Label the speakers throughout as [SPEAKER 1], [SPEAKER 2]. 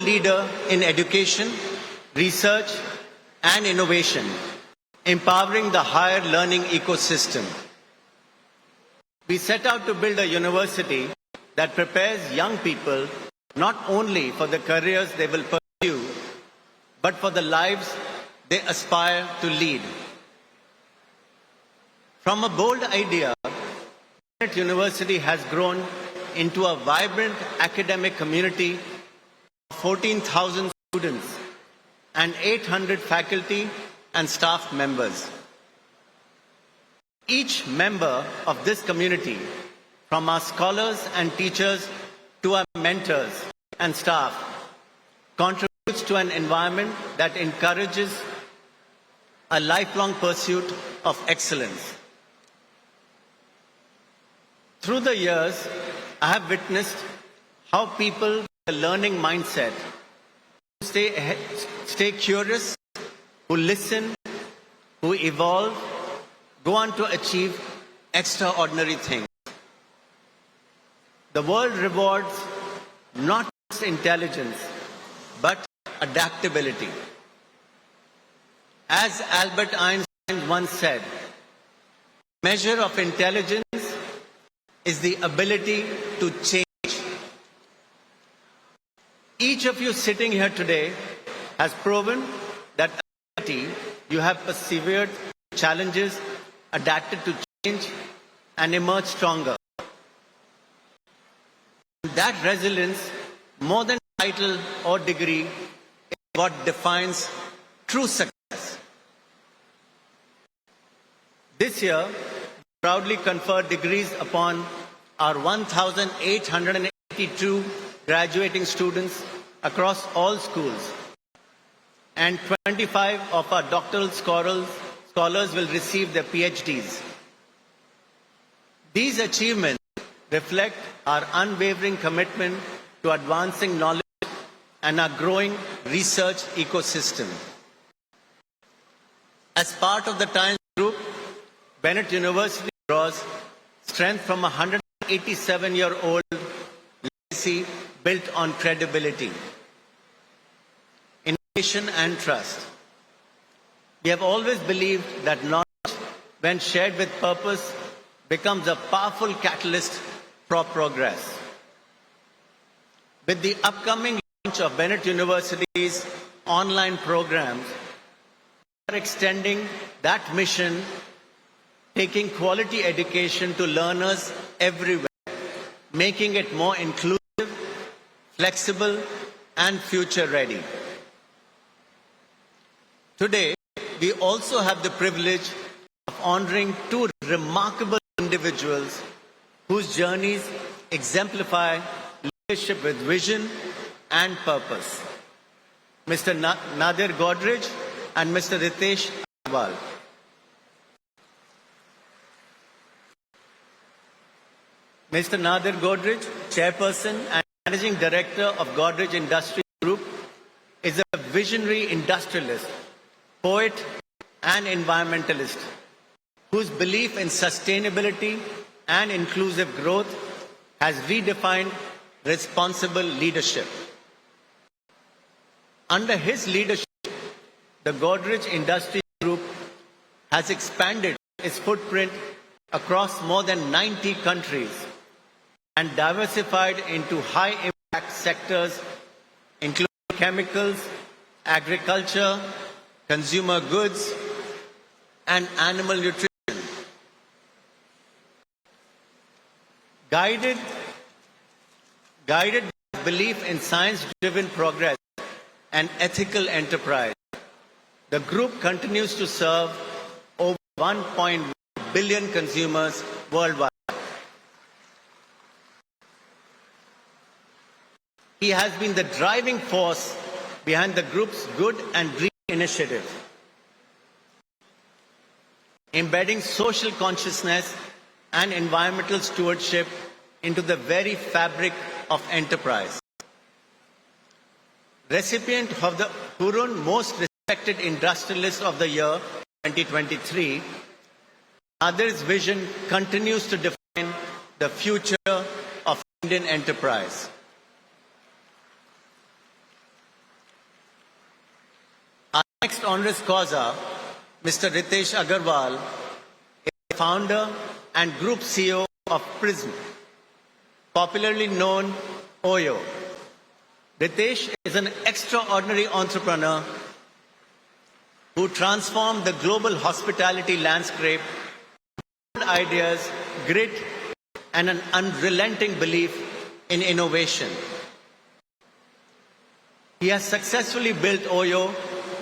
[SPEAKER 1] leader in education, research, and innovation, empowering the higher learning ecosystem. We set out to build a university that prepares young people not only for the careers they will pursue, but for the lives they aspire to lead. From a bold idea, Bennett University has grown into a vibrant academic community of 14,000 students and 800 faculty and staff members. Each member of this community, from our scholars and teachers to our mentors and staff, contributes to an environment that encourages a lifelong pursuit of excellence. Through the years, I have witnessed how people with a learning mindset stay curious, who listen, who evolve, go on to achieve extraordinary things. The world rewards not just intelligence, but adaptability. As Albert Einstein once said, measure of intelligence is the ability to change. Each of you sitting here today has proven that you have persevered challenges, adapted to change, and emerged stronger. That resilience, more than title or degree, is what defines true success. This year, we proudly confer degrees upon our 1,882 graduating students across all schools, and 25 of our doctoral scholars will receive their PhDs. These achievements reflect our unwavering commitment to advancing knowledge and our growing research ecosystem. As part of the Times Group, Bennett University draws strength from a 187-year-old legacy built on credibility, innovation, and trust. We have always believed that knowledge, when shared with purpose, becomes a powerful catalyst for progress. With the upcoming launch of Bennett University's online programs, we are extending that mission, taking quality education to learners everywhere, making it more inclusive, flexible, and future-ready. Today, we also have the privilege of honoring two remarkable individuals whose journeys exemplify leadership with vision and purpose. Mr. Nadir Godrej and Mr. Ritesh Agarwal. Mr. Nadir Godrej, Chairperson and Managing Director of Godrej Industries Group, is a visionary industrialist, poet, and environmentalist whose belief in sustainability and inclusive growth has redefined responsible leadership. Under his leadership, the Godrej Industries Group has expanded its footprint across more than 90 countries and diversified into high-impact sectors including chemicals, agriculture, consumer goods, and animal nutrition. Guided by belief in science-driven progress and ethical enterprise, the group continues to serve over 1.1 billion consumers worldwide. He has been the driving force behind the group's Good and Green initiative, embedding social consciousness and environmental stewardship into the very fabric of enterprise. Recipient of the Hurun Most Respected Industrialist of the Year 2023, Nadir's vision continues to define the future of Indian enterprise. next honoris causa, Mr. Ritesh Agarwal, is the founder and group CEO of Prism, popularly known OYO. Ritesh is an extraordinary entrepreneur who transformed the global hospitality landscape with ideas, grit, and an unrelenting belief in innovation. He has successfully built OYO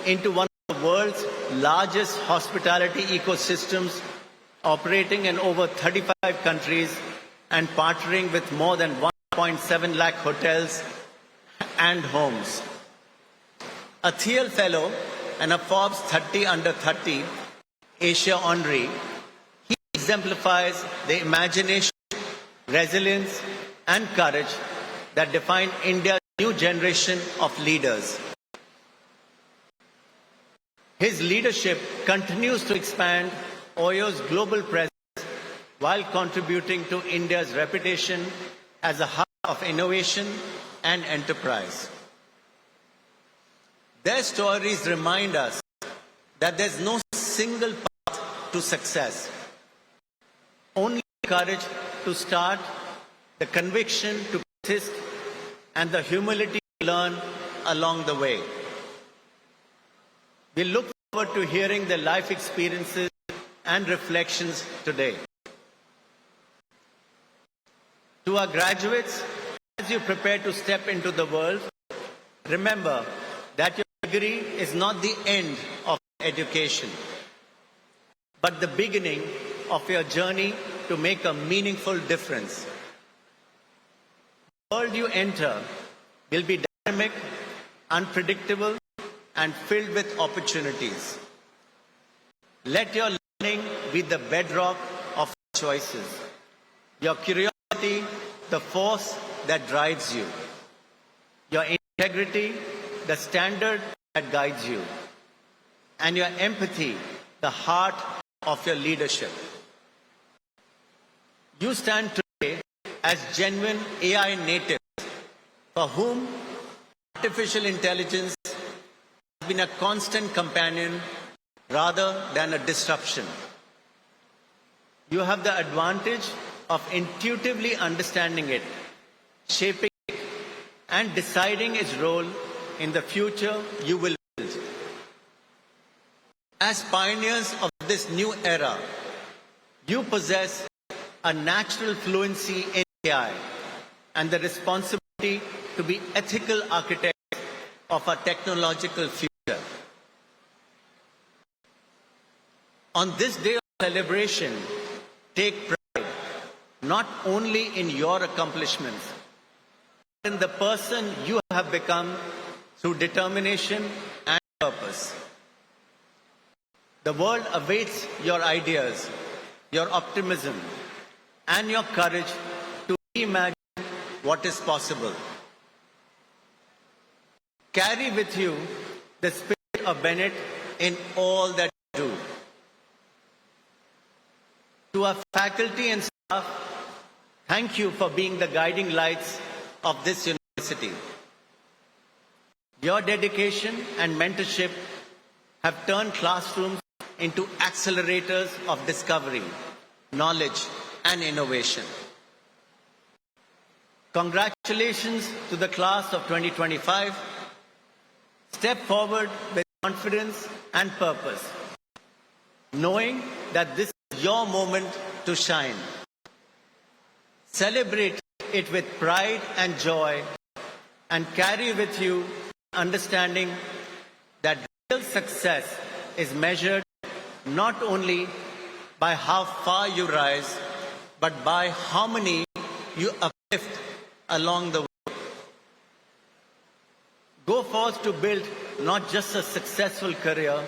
[SPEAKER 1] into one of the world's largest hospitality ecosystems, operating in over 35 countries and partnering with more than 1.7 lakh hotels and homes. A Thiel Fellow and a Forbes 30 Under 30 Asia honoree, he exemplifies the imagination, resilience, and courage that define India's new generation of leaders. His leadership continues to expand OYO's global presence while contributing to India's reputation as a hub of innovation and enterprise. Their stories remind us that there's no single path to success. Only courage to start, the conviction to persist, and the humility to learn along the way. We look forward to hearing their life experiences and reflections today. To our graduates, as you prepare to step into the world, remember that your degree is not the end of education, but the beginning of your journey to make a meaningful difference. The world you enter will be dynamic, unpredictable, and filled with opportunities. Let your learning be the bedrock of choices. Your curiosity, the force that drives you. Your integrity, the standard that guides you. And your empathy, the heart of your leadership. You stand today as genuine AI natives for whom artificial intelligence has been a constant companion rather than a disruption. You have the advantage of intuitively understanding it, shaping it, and deciding its role in the future you will build. As pioneers of this new era, you possess a natural fluency in AI and the responsibility to be ethical architects of our technological future. On this day of celebration, take pride not only in your accomplishments, but in the person you have become through determination and purpose. The world awaits your ideas, your optimism, and your courage to reimagine what is possible. Carry with you the spirit of Bennett in all that you do. To our faculty and staff, thank you for being the guiding lights of this university. Your dedication and mentorship have turned classrooms into accelerators of discovery, knowledge, and innovation. Congratulations to the class of 2025. Step forward with confidence and purpose, knowing that this is your moment to shine. Celebrate it with pride and joy, and carry with you understanding that real success is measured not only by how far you rise, but by how many you uplift along the way. Go forth to build not just a successful career,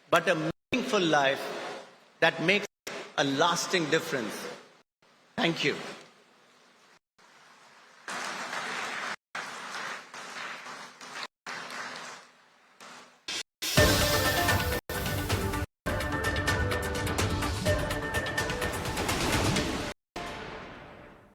[SPEAKER 1] but a meaningful life that makes a lasting difference. Thank you.